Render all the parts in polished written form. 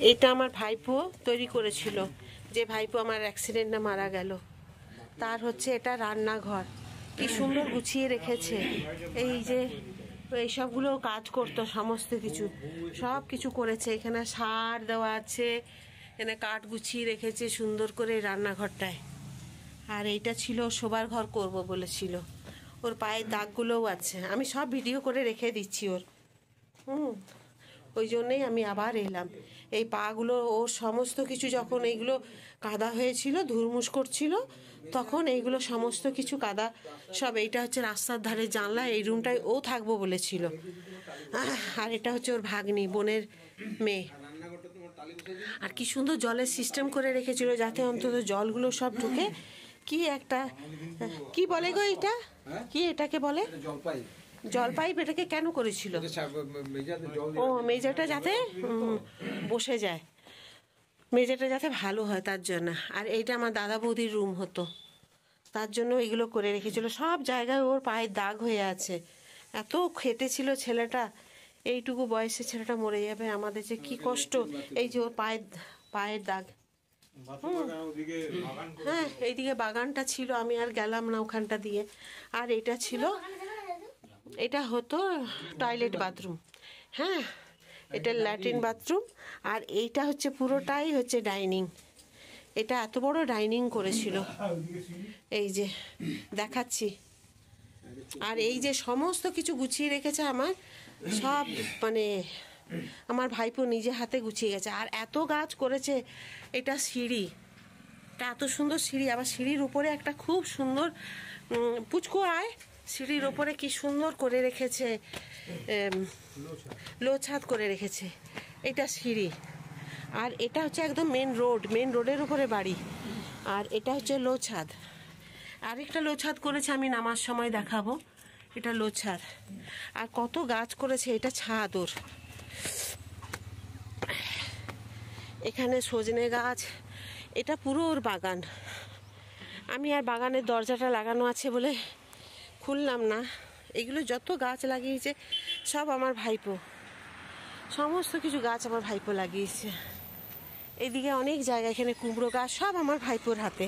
এটা আমার ভাইপো তৈরি করেছিল, যে ভাইপো আমার অ্যাক্সিডেন্টে মারা গেল। তার হচ্ছে এটা রান্নাঘর, কি সুন্দর গুছিয়ে রেখেছে। এই যে এইসবগুলো কাজ করতো, সমস্ত কিছু সব কিছু করেছে। এখানে সার দেওয়া আছে, এখানে কাঠ গুছিয়ে রেখেছে সুন্দর করে রান্নাঘরটায়। আর এইটা ছিল শোবার ঘর করব বলেছিল। ওর পায়ের দাগগুলোও আছে, আমি সব ভিডিও করে রেখে দিচ্ছি ওর। ওই জন্যেই আমি আবার এলাম। এই পাগুলো ওর সমস্ত কিছু যখন এইগুলো কাদা হয়েছিল, ধুরমুস করছিল, তখন এইগুলো সমস্ত কিছু কাদা সব। এইটা হচ্ছে রাস্তার ধারে জানলা, এই রুমটায় ও থাকবো বলেছিল। আর এটা হচ্ছে ওর ভাগ্নি, বোনের মেয়ে। আর কি সুন্দর জলের সিস্টেম করে রেখেছিল, যাতে অন্তত জলগুলো সব ঢুকে। কি একটা, কি বলে গো এটা, কি এটাকে বলে? জল পাইপ। এটাকে কেন করেছিল? ও মেজাটা যাতে বসে যায়, মেজাটা যাতে ভালো হয় তার জন্য। আর এইটা আমার দাদা বৌদির রুম হতো, তার জন্য এগুলো করে রেখেছিল। সব জায়গায় ওর পায়ের দাগ হয়ে আছে। এত খেটেছিল ছেলেটা, এইটুকু বয়সে ছেলেটা মরে যাবে, আমাদের যে কি কষ্ট। এই যে ওর পায়ের দাগ। হ্যাঁ, এইদিকে বাগানটা ছিল, আমি আর গেলাম না ওখানটা দিয়ে। আর এটা ছিল, এটা হতো টয়লেট বাথরুম। হ্যাঁ, এটা ল্যাট্রিন বাথরুম। আর এইটা হচ্ছে পুরোটাই হচ্ছে ডাইনিং। এটা এত বড় ডাইনিং করেছিল, এই যে দেখাচ্ছি। আর এই যে সমস্ত কিছু গুছিয়ে রেখেছে আমার সব, মানে আমার ভাইপো নিজে হাতে গুছিয়ে গেছে। আর এত গাছ করেছে। এটা সিঁড়ি, এটা এত সুন্দর সিঁড়ি। আবার সিঁড়ির উপরে একটা খুব সুন্দর পুচকু আয়, সিঁড়ির ওপরে কি সুন্দর করে রেখেছে, লো ছাদ করে রেখেছে। এটা সিঁড়ি। আর এটা হচ্ছে একদম মেন রোডের উপরে বাড়ি। আর এটা হচ্ছে লো ছাদ। আরেকটা লো ছাদ করেছে, আমি নামার সময় দেখাবো। এটা লো ছাদ। আর কত গাছ করেছে, এটা ছাদ ওর। এখানে সজনে গাছ, এটা পুরো ওর বাগান। আমি আর বাগানের দরজাটা লাগানো আছে বলে খুললাম না। এগুলো যত গাছ লাগিয়েছে সব আমার ভাইপো, সমস্ত কিছু গাছ আমার ভাইপো লাগিয়েছে। এইদিকে অনেক জায়গা, এখানে কুমড়ো গাছ, সব আমার ভাইপোর হাতে।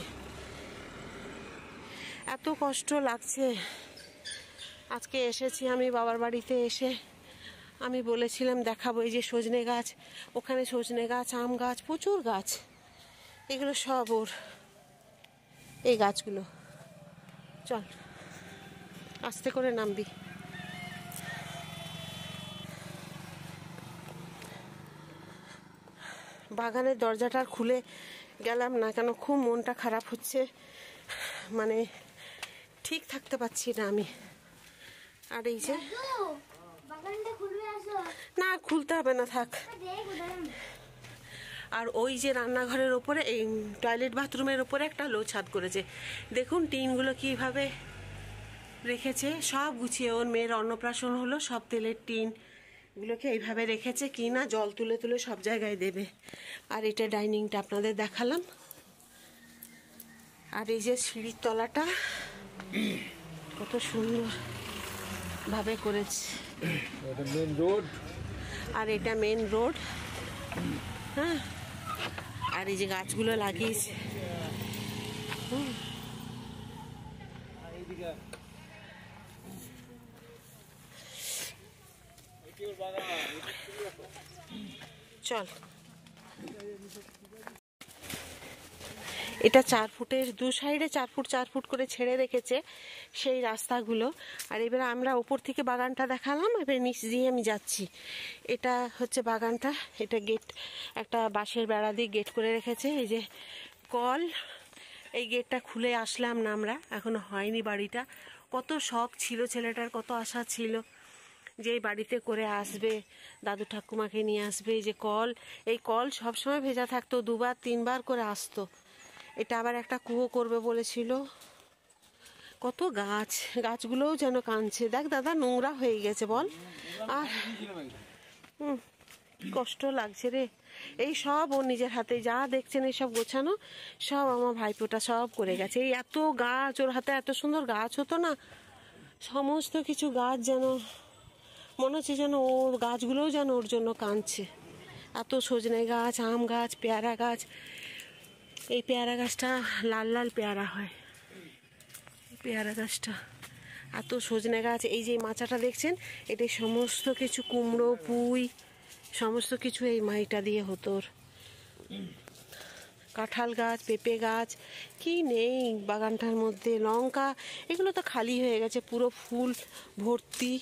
এত কষ্ট লাগছে। আজকে এসেছি আমি বাবার বাড়িতে, এসে আমি বলেছিলাম দেখাবো। এই যে সজনে গাছ, ওখানে সজনে গাছ, আম গাছ, প্রচুর গাছ। এগুলো সব ওর, এই গাছগুলো। চল আস্তে করে নামবি। বাগানের দরজাটা খুলে গেলাম না, কেন খুব মনটা খারাপ হচ্ছে, মানে ঠিক থাকতে পারছি না আমি। আর এই যে না, খুলতে হবে না, থাক। আর ওই যে রান্নাঘরের ওপরে, এই টয়লেট বাথরুমের ওপরে একটা লো ছাদ করেছে। দেখুন টিনগুলো কিভাবে রেখেছে, সব গুছিয়ে। ওর মেয়ের অন্নপ্রাশন হলো, সব তেলের টিন গুলোকে এইভাবে রেখেছে, কি না জল তুলে তুলে সব জায়গায় দেবে। আর এটা ডাইনিংটা আপনাদের দেখালাম। আর এই যে সিঁড়ির তলাটা কত সুন্দর ভাবে করেছে। মেন রোড, আর এটা মেন রোড। হ্যাঁ, আর এই যে গাছগুলো লাগিয়েছে। চল, এটা 4 ফুটের, দু সাইডে 4 ফুট 4 ফুট করে ছেড়ে রেখেছে সেই রাস্তাগুলো। আর এবারে আমরা ওপর থেকে বাগানটা দেখালাম, এবার নিচ দিয়ে আমি যাচ্ছি। এটা হচ্ছে বাগানটা। এটা গেট, একটা বাঁশের বেড়া দিয়ে গেট করে রেখেছে। এই যে কল, এই গেটটা খুলে আসলাম না আমরা, এখনো হয়নি বাড়িটা। কত শখ ছিল ছেলেটার, কত আশা ছিল যে এই বাড়িতে করে আসবে, দাদু ঠাকুমাকে নিয়ে আসবে। এই যে কল, এই কল সবসময় ভেজা থাকতো, 2বার 3বার করে আসতো। এটা আবার একটা কুয়ো করবে বলেছিল। কত গাছ, গাছগুলোও যেন কাঁদছে। দেখ দাদা, নোংরা হয়ে গেছে বল। আর কষ্ট লাগছে রে। এই সব ও নিজের হাতে, যা দেখছেন এই সব গোছানো, সব আমার ভাইপোটা সব করে গেছে। এই এত গাছ, ওর হাতে এত সুন্দর গাছ হতো না, সমস্ত কিছু গাছ যেন মনে হচ্ছে যেন ওর গাছগুলোও যেন ওর জন্য কাঁদছে। এত সজনে গাছ, আম গাছ, পেয়ারা গাছ। এই পেয়ারা গাছটা লাল লাল পেয়ারা হয়, পেয়ারা গাছটা। এত সজনে গাছ, এই যে মাচাটা দেখছেন, এটা সমস্ত কিছু কুমড়ো, পুঁই, সমস্ত কিছু এই মাইটা দিয়ে হতো। কাঁঠাল গাছ, পেঁপে গাছ, কি নেই বাগানটার মধ্যে। লঙ্কা, এগুলো তো খালি হয়ে গেছে, পুরো ফুল ভর্তি।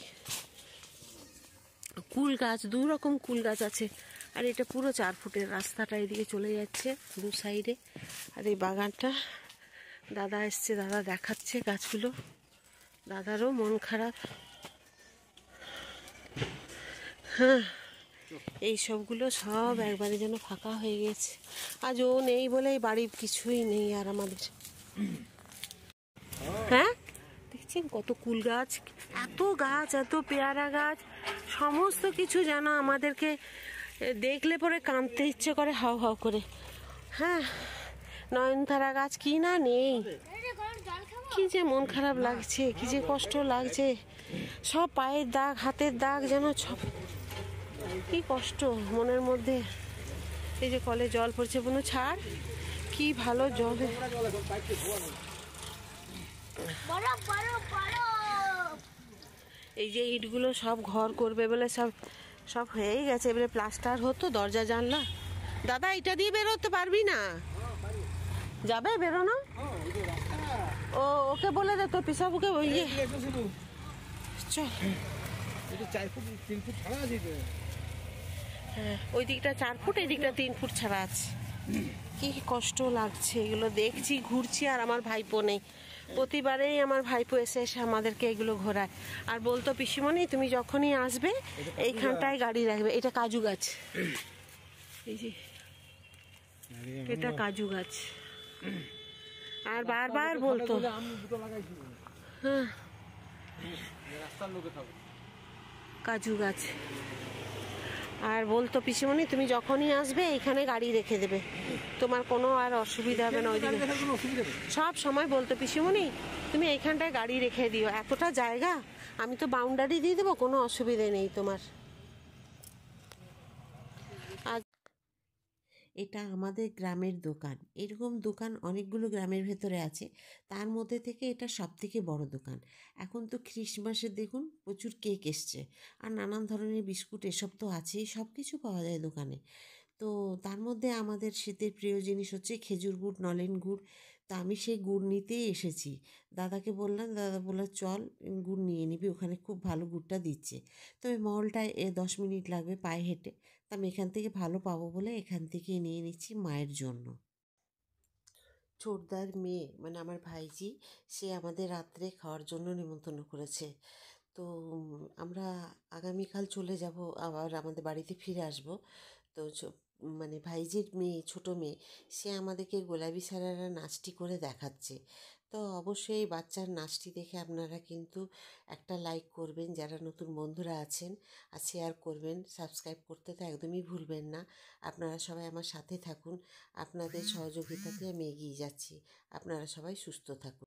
কুল গাছ, 2 রকম কুল গাছ আছে। আর এটা পুরো 4 ফুটের রাস্তাটা এদিকে চলে যাচ্ছে 2 সাইডে। আর এই বাগানটা দাদা এসছে, দাদা দেখাচ্ছে গাছগুলো। দাদারও মন খারাপ। হ্যাঁ, এই সবগুলো সব একবারে যেন ফাঁকা হয়ে গেছে। আজ ও নেই বলে এই বাড়ির কিছুই নেই আর আমাদের। হ্যাঁ, দেখছেন কত কুল গাছ, এত পেয়ারা গাছ, সমস্ত কিছু যেন আমাদেরকে দেখলে পরে কাঁদতে ইচ্ছে করে হাউ হাউ করে। হ্যাঁ, নয়নতারা গাছ কি না নেই। কি যে মন খারাপ লাগছে, কি যে কষ্ট লাগছে। সব পায়ের দাগ, হাতের দাগ, যেন সব কি কষ্ট মনের মধ্যে। এই যে কলে জল পড়ছে, বোনো ছাড়, কি ভালো জল। এই যে ইটগুলো সব ঘর করবে বলে সব সব হয়েই গেছে, এবারে প্লাস্টার হতো দরজা জানলা। দাদা এটা দিয়ে বেরোতে পারবি না, যাবে বেরোনো? ও ওকে বলে দে তো পিসাবুকে, ওই চল। হ্যাঁ, ওই দিকটা 4 ফুট, এই দিকটা 3 ফুট ছাড়া আছে। কি কষ্ট লাগছে এগুলো দেখছি, ঘুরছি, আর আমার ভাইপো নেই। প্রতিবারেই আমার ভাইপো এসে এসে আমাদেরকে এগুলো ঘোরায় আর বলতো, পিসিমণি তুমি যখনই আসবে এইখানটায় গাড়ি রাখবে। এটা কাজু গাছ, এই যে এটা কাজু গাছ। আর বারবার বলতো, হ্যাঁ কাজু গাছ। আর বলতো, পিসিমণি তুমি যখনই আসবে এইখানে গাড়ি রেখে দেবে, তোমার কোনো আর অসুবিধা হবে না। ওইদিকে সব সময় বলতো, পিসিমণি তুমি এইখানটায় গাড়ি রেখে দিও, এতটা জায়গা, আমি তো বাউন্ডারি দিয়ে দেবো, কোনো অসুবিধে নেই তোমার। আজ এটা আমাদের গ্রামের দোকান। এরকম দোকান অনেকগুলো গ্রামের ভেতরে আছে, তার মধ্যে থেকে এটা সবথেকে বড় দোকান। এখন তো খ্রিসমাসে দেখুন প্রচুর কেক এসছে, আর নানান ধরনের বিস্কুট, এসব তো আছেই, সব কিছু পাওয়া যায় দোকানে। তো তার মধ্যে আমাদের শীতের প্রিয় জিনিস হচ্ছে খেজুর গুড়, নলেন গুড়। তা আমি সেই গুড় নিতেই এসেছি। দাদাকে বললাম, দাদা বলল চল গুড় নিয়ে নিবি, ওখানে খুব ভালো গুড়টা দিচ্ছে। তবে মলটায় 10 মিনিট লাগবে পায়ে হেঁটে। তা আমি এখান থেকে ভালো পাবো বলে এখান থেকে নিয়ে নিচ্ছি মায়ের জন্য। ছোটদার মেয়ে মানে আমার ভাইজি, সে আমাদের রাত্রে খাওয়ার জন্য নিমন্ত্রণ করেছে। তো আমরা আগামীকাল চলে যাব, আবার আমাদের বাড়িতে ফিরে আসব। তো মানে ভাইজির মেয়ে, ছোটো মেয়ে, সে আমাদেরকে গোলাপি সারারা নাচটি করে দেখাচ্ছে। তো অবশ্যই এই বাচ্চার নাচটি দেখে আপনারা কিন্তু একটা লাইক করবেন যারা নতুন বন্ধুরা আছেন, আর শেয়ার করবেন, সাবস্ক্রাইব করতে তো একদমই ভুলবেন না। আপনারা সবাই আমার সাথে থাকুন, আপনাদের সহযোগিতাতে আমি এগিয়ে যাচ্ছি। আপনারা সবাই সুস্থ থাকুন।